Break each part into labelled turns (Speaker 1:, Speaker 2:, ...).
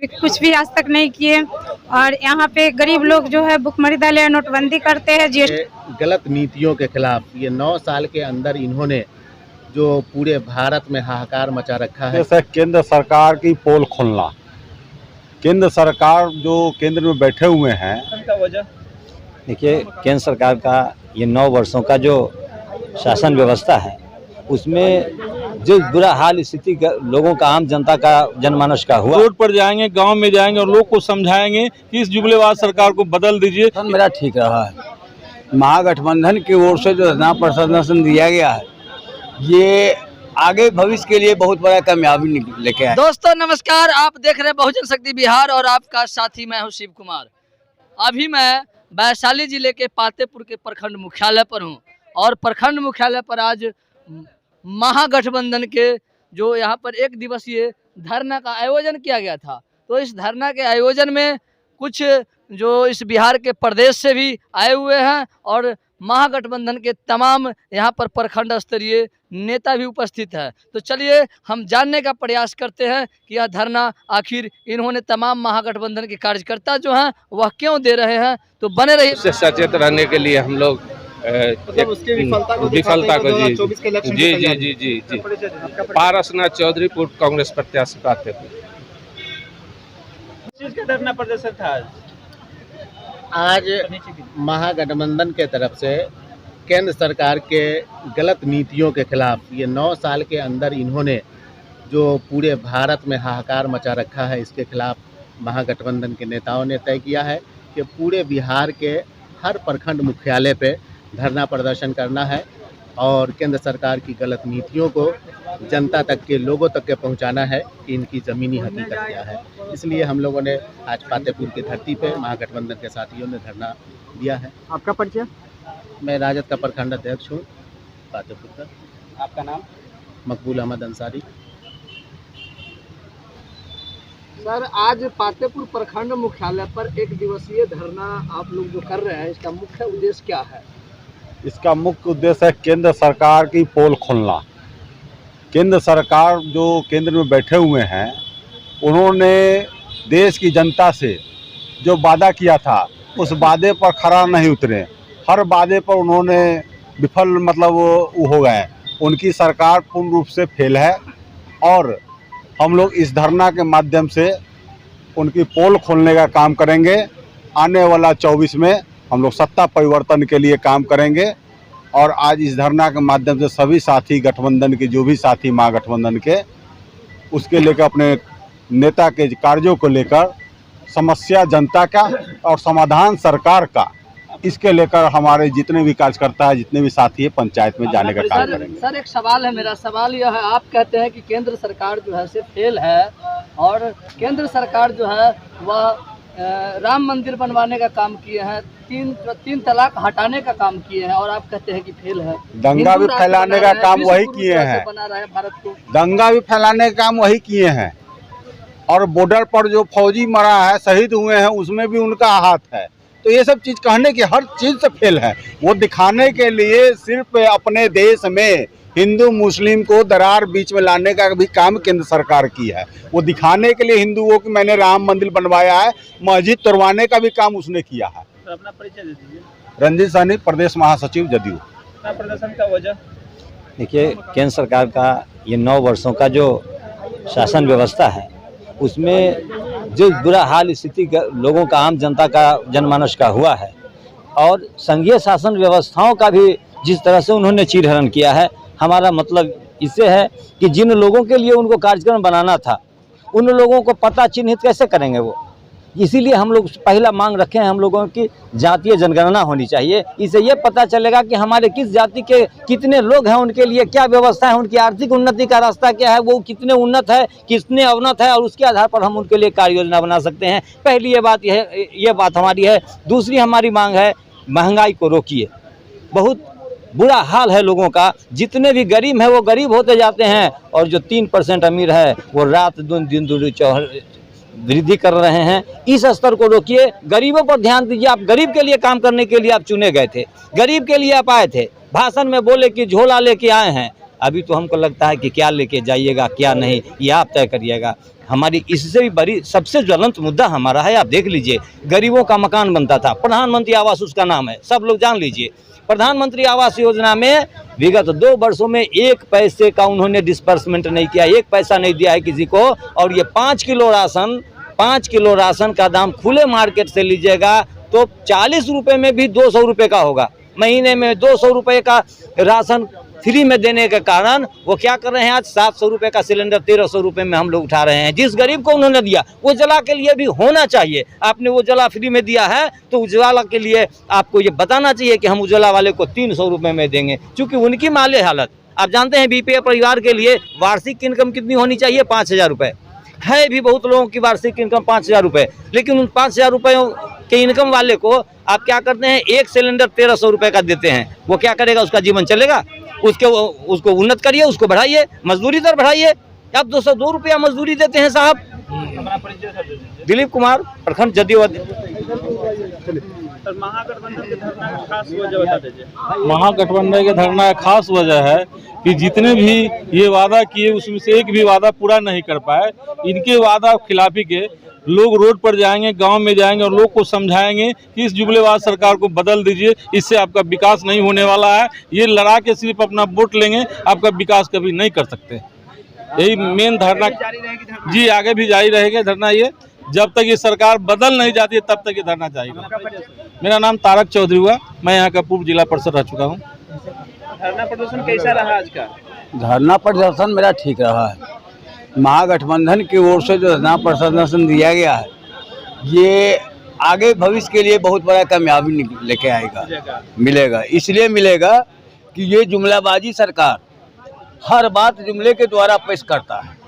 Speaker 1: कुछ भी आज तक नहीं किए और यहाँ पे गरीब लोग जो है भुखमरी दल नोटबंदी करते हैं। जीएसटी
Speaker 2: गलत नीतियों के खिलाफ ये 9 साल के अंदर इन्होंने जो पूरे भारत में हाहाकार मचा रखा है।
Speaker 3: जैसे केंद्र सरकार की पोल खोलना, केंद्र सरकार जो केंद्र में बैठे हुए हैं,
Speaker 4: देखिए केंद्र सरकार का ये 9 वर्षों का जो शासन व्यवस्था है उसमें जो बुरा हाल स्थिति लोगों का, आम जनता का, जनमानस का हुआ।
Speaker 5: रोड पर जाएंगे, गांव में जाएंगे और लोग को समझाएंगे कि इस जुमलेबाज सरकार को बदल दीजिए।
Speaker 6: मेरा ठीक रहा है। महागठबंधन की ओर से जो धरना प्रदर्शन दिया गया है ये आगे भविष्य के लिए बहुत बड़ा कामयाबी लेके आए।
Speaker 7: दोस्तों नमस्कार, आप देख रहे हैं बहुजन शक्ति बिहार और आपका साथी मैं हूं शिव कुमार। अभी मैं वैशाली जिले के पातेपुर के प्रखंड मुख्यालय पर हूं और प्रखंड मुख्यालय पर आज महागठबंधन के जो यहाँ पर 1 दिवसीय धरना का आयोजन किया गया था। तो इस धरना के आयोजन में कुछ जो इस बिहार के प्रदेश से भी आए हुए हैं और महागठबंधन के तमाम यहाँ पर प्रखंड स्तरीय नेता भी उपस्थित है। तो चलिए हम जानने का प्रयास करते हैं कि यह धरना आखिर इन्होंने तमाम महागठबंधन के कार्यकर्ता जो हैं वह क्यों दे रहे हैं। तो बने रहिए।
Speaker 8: उससे सचेत रहने के लिए हम लोग उसके विफलता को जी पारसनाथ चौधरी पूर्व कांग्रेस प्रत्याशी पाते थे।
Speaker 2: धरना प्रदर्शन था आज महागठबंधन के तरफ से केंद्र सरकार के गलत नीतियों के खिलाफ ये 9 साल के अंदर इन्होंने जो पूरे भारत में हाहाकार मचा रखा है, इसके खिलाफ महागठबंधन के नेताओं ने तय किया है कि पूरे बिहार के हर प्रखंड मुख्यालय पे धरना प्रदर्शन करना है और केंद्र सरकार की गलत नीतियों को जनता तक के लोगों तक के पहुंचाना है कि इनकी ज़मीनी हकीकत क्या है। इसलिए हम लोगों ने आज पातेपुर की धरती पे महागठबंधन के साथियों ने धरना दिया है।
Speaker 7: आपका परिचय?
Speaker 2: मैं राजद का प्रखंड अध्यक्ष हूँ पातेपुर का।
Speaker 7: आपका नाम?
Speaker 2: मकबूल अहमद अंसारी।
Speaker 7: सर, आज पातेपुर प्रखंड मुख्यालय पर 1 दिवसीय धरना आप लोग जो कर रहे हैं, इसका मुख्य उद्देश्य क्या है?
Speaker 3: इसका मुख्य उद्देश्य है केंद्र सरकार की पोल खोलना। केंद्र सरकार जो केंद्र में बैठे हुए हैं उन्होंने देश की जनता से जो वादा किया था उस वादे पर खरा नहीं उतरे। हर वादे पर उन्होंने विफल वो हो गए। उनकी सरकार पूर्ण रूप से फेल है और हम लोग इस धरना के माध्यम से उनकी पोल खोलने का काम करेंगे। आने वाला 24 में हम लोग सत्ता परिवर्तन के लिए काम करेंगे और आज इस धरना के माध्यम से सभी साथी गठबंधन के जो भी साथी महागठबंधन के उसके लेकर अपने नेता के कार्यों को लेकर समस्या जनता का और समाधान सरकार का, इसके लेकर हमारे जितने भी कार्यकर्ता है, जितने भी साथी है, पंचायत में जाने का काम करेंगे।
Speaker 7: सर एक सवाल है, मेरा सवाल यह है, आप कहते हैं कि केंद्र सरकार जो है से फेल है और केंद्र सरकार जो है वह राम मंदिर बनवाने का काम किए हैं, 3 तलाक हटाने का काम किए हैं और आप कहते हैं कि फेल है।
Speaker 3: दंगा भी फैलाने का काम वही किए हैं,
Speaker 7: बना रहा है भारत को।
Speaker 3: दंगा भी फैलाने का काम वही किए हैं और बॉर्डर पर जो फौजी मरा है, शहीद हुए हैं, उसमें भी उनका हाथ है। तो ये सब चीज़ कहने की हर चीज़ से फेल है। वो दिखाने के लिए सिर्फ अपने देश में हिंदू मुस्लिम को दरार बीच में लाने का भी काम केंद्र सरकार की है। वो दिखाने के लिए हिंदुओं की मैंने राम मंदिर बनवाया है, मस्जिद तोड़वाने का भी काम उसने किया है।
Speaker 7: तो अपना परिचय दे दीजिए।
Speaker 3: रंजीत साहनी, प्रदेश महासचिव जदयू।
Speaker 7: प्रदर्शन का वजह?
Speaker 4: देखिए केंद्र सरकार का ये 9 वर्षों का जो शासन व्यवस्था है उसमें जो बुरा हाल स्थिति लोगों का, आम जनता का, जनमानस का हुआ है और संघीय शासन व्यवस्थाओं का भी जिस तरह से उन्होंने चीरहरण किया है। हमारा मतलब इससे है कि जिन लोगों के लिए उनको कार्यक्रम बनाना था उन लोगों को पता चिन्हित कैसे करेंगे वो। इसीलिए हम लोग पहला मांग रखे हैं, हम लोगों की जातीय जनगणना होनी चाहिए। इससे ये पता चलेगा कि हमारे किस जाति के कितने लोग हैं, उनके लिए क्या व्यवस्था है, उनकी आर्थिक उन्नति का रास्ता क्या है, वो कितने उन्नत है, कितने अवनत है और उसके आधार पर हम उनके लिए कार्य योजना बना सकते हैं। पहली ये बात हमारी है। दूसरी हमारी मांग है, महंगाई को रोकिए। बहुत बुरा हाल है लोगों का। जितने भी गरीब हैं वो गरीब होते जाते हैं और जो 3% अमीर है वो रात दिन वृद्धि कर रहे हैं। इस स्तर को रोकिए, गरीबों पर ध्यान दीजिए। आप गरीब के लिए काम करने के लिए आप चुने गए थे, गरीब के लिए आप आए थे। भाषण में बोले कि झोला लेके आए हैं, अभी तो हमको लगता है कि क्या लेके जाइएगा क्या नहीं ये आप तय करिएगा। हमारी इससे भी बड़ी सबसे ज्वलंत मुद्दा हमारा है। आप देख लीजिए, गरीबों का मकान बनता था, प्रधानमंत्री आवास उसका नाम है, सब लोग जान लीजिए। प्रधानमंत्री आवास योजना में विगत 2 वर्षों में 1 पैसे का उन्होंने डिस्बर्समेंट नहीं किया, 1 पैसा नहीं दिया है किसी को। और ये 5 किलो राशन का दाम खुले मार्केट से लीजिएगा तो 40 रुपये में भी 200 रुपये का होगा। महीने में 200 रुपये का राशन फ्री में देने के कारण वो क्या कर रहे हैं, आज 700 रुपये का सिलेंडर 1300 रुपये में हम लोग उठा रहे हैं। जिस गरीब को उन्होंने दिया, उज्ज्वला के लिए भी होना चाहिए। आपने उज्ज्वला फ्री में दिया है तो उज्ज्वला के लिए आपको ये बताना चाहिए कि हम उज्ज्वला वाले को 300 रुपये में देंगे, क्योंकि उनकी माली हालत आप जानते हैं। बीपीएल परिवार के लिए वार्षिक इनकम कितनी होनी चाहिए, 5000 रुपये है। भी बहुत लोगों की वार्षिक इनकम 5000 रुपये, लेकिन उन 5000 रुपयों के इनकम वाले को आप क्या करते हैं, 1 सिलेंडर 1300 रुपये का देते हैं। वो क्या करेगा, उसका जीवन चलेगा? उसको उन्नत करिए, उसको बढ़ाइए, मजदूरी दर बढ़ाइए। आप 202 रुपया मजदूरी देते हैं साहब। दिलीप कुमार, प्रखंड जदयू।
Speaker 5: महागठबंधन के धरना का खास वजह है कि जितने भी ये वादा किए उसमें से एक भी वादा पूरा नहीं कर पाए। इनके वादा खिलाफी के लोग रोड पर जाएंगे, गांव में जाएंगे और लोग को समझाएंगे कि इस जुमलेबाज सरकार को बदल दीजिए, इससे आपका विकास नहीं होने वाला है। ये लड़ा के सिर्फ अपना वोट लेंगे, आपका विकास कभी नहीं कर सकते। यही मेन धरना जी, आगे भी जारी रहेगा धरना। ये जब तक ये सरकार बदल नहीं जाती है तब तक ये धरना जारी रहेगा। मेरा नाम तारक चौधरी हुआ, मैं यहाँ का पूर्व जिला परिषद रह चुका हूँ।
Speaker 9: धरना प्रदर्शन कैसा रहा आज का?
Speaker 6: धरना प्रदर्शन मेरा ठीक रहा है। महागठबंधन की ओर से जो धरना प्रदर्शन दिया गया है, ये आगे भविष्य के लिए बहुत बड़ा कामयाबी लेके आएगा, मिलेगा। इसलिए मिलेगा कि ये जुमलाबाजी सरकार हर बात जुमले के द्वारा पेश करता है,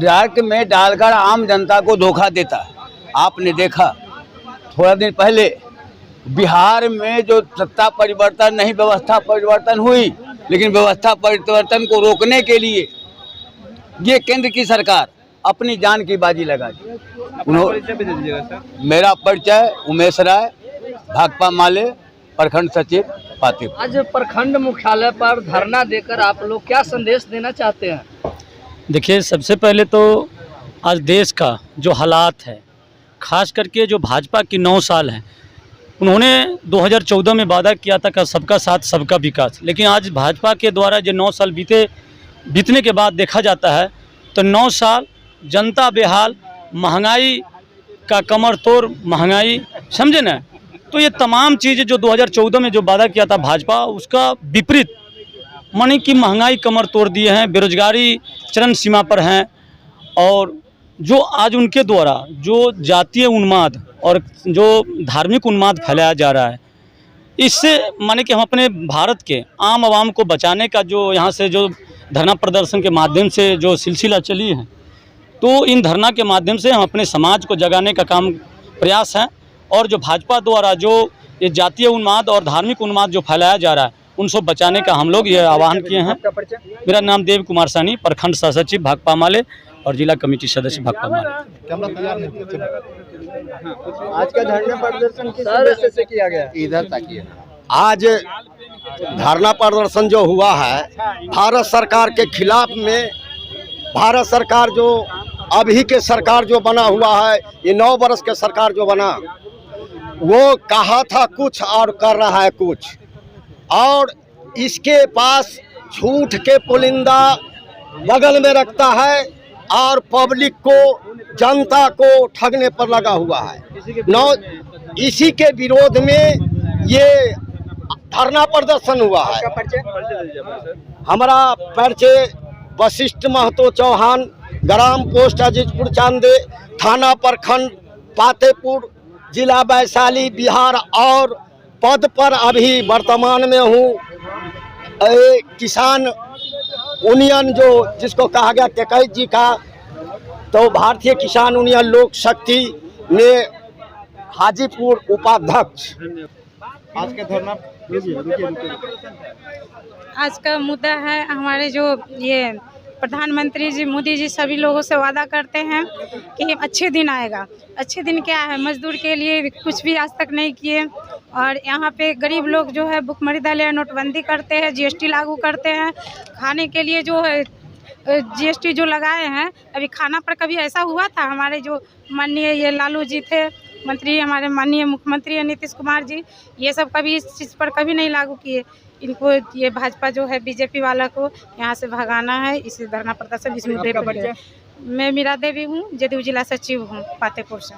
Speaker 6: डाक में डालकर आम जनता को धोखा देता है। आपने देखा थोड़ा दिन पहले बिहार में जो सत्ता परिवर्तन नहीं, व्यवस्था परिवर्तन हुई, लेकिन व्यवस्था परिवर्तन को रोकने के लिए ये केंद्र की सरकार अपनी जान की बाजी लगा दी। मेरा परिचय उमेश राय, भाकपा माले, प्रखंड सचिव पातेपुर।
Speaker 7: आज प्रखंड मुख्यालय पर धरना देकर आप लोग क्या संदेश देना चाहते हैं?
Speaker 10: देखिए, सबसे पहले तो आज देश का जो हालात है, खास करके जो भाजपा की 9 साल हैं, उन्होंने 2014 में वादा किया था कि सबका साथ सबका विकास, लेकिन आज भाजपा के द्वारा जो 9 साल बीतने के बाद देखा जाता है तो 9 साल जनता बेहाल, महंगाई का कमर तोड़ महंगाई, समझे ना। तो ये तमाम चीज़ें जो 2014 में जो वादा किया था भाजपा, उसका विपरीत मानी कि महंगाई कमर तोड़ दिए हैं, बेरोजगारी चरम सीमा पर हैं। और जो आज उनके द्वारा जो जातीय उन्माद और जो धार्मिक उन्माद फैलाया जा रहा है, इससे माने कि हम अपने भारत के आम आवाम को बचाने का जो यहाँ से जो धरना प्रदर्शन के माध्यम से जो सिलसिला चली है, तो इन धरना के माध्यम से हम अपने समाज को जगाने का काम प्रयास है। और जो भाजपा द्वारा जो ये जातीय उन्माद और धार्मिक उन्माद जो फैलाया जा रहा है, उनसे बचाने का हम लोग ये आह्वान किए हैं। मेरा नाम देव कुमार सानी, प्रखंड सचिव भाकपा माले और जिला कमेटी सदस्य भाकपा माले।
Speaker 9: आज का धरना प्रदर्शन किस उद्देश्य से किया गया?
Speaker 2: इधर तक
Speaker 11: आज धरना प्रदर्शन जो हुआ है भारत सरकार के खिलाफ में, भारत सरकार जो अभी के सरकार जो बना हुआ है, ये 9 वर्ष के सरकार जो बना, वो कहा था कुछ और कर रहा है कुछ, और इसके पास झूठ के पुलिंदा बगल में रखता है और पब्लिक को, जनता को ठगने पर लगा हुआ है। इसी के विरोध में ये धरना प्रदर्शन हुआ है। हमारा परिचय वशिष्ठ महतो चौहान, ग्राम पोस्ट अजीतपुर चांदे, थाना प्रखंड पातेपुर, जिला वैशाली, बिहार, और पद पर अभी वर्तमान में हूँ किसान यूनियन जो जिसको कहा गया टेकैत जी का, तो भारतीय किसान यूनियन लोक शक्ति में हाजीपुर उपाध्यक्ष।
Speaker 9: आज का धरना
Speaker 1: आज का मुद्दा है हमारे जो ये प्रधानमंत्री जी मोदी जी सभी लोगों से वादा करते हैं कि अच्छे दिन आएगा। अच्छे दिन क्या है, मजदूर के लिए कुछ भी आज तक नहीं किए। और यहाँ पे गरीब लोग जो है भुखमरी दलिया नोटबंदी करते हैं, जीएसटी लागू करते हैं, खाने के लिए जो है GST जो लगाए हैं, अभी खाना पर कभी ऐसा हुआ था? हमारे जो माननीय ये लालू जी थे मंत्री, हमारे माननीय मुख्यमंत्री नीतीश कुमार जी, ये सब कभी इस चीज़ पर कभी नहीं लागू किए। इनको ये भाजपा जो है बीजेपी वाला को यहाँ से भगाना है, इसी धरना प्रदर्शन इस मुद्दे पर। मैं मीरा देवी हूँ, जदयू जिला सचिव हूँ पातेपुर से।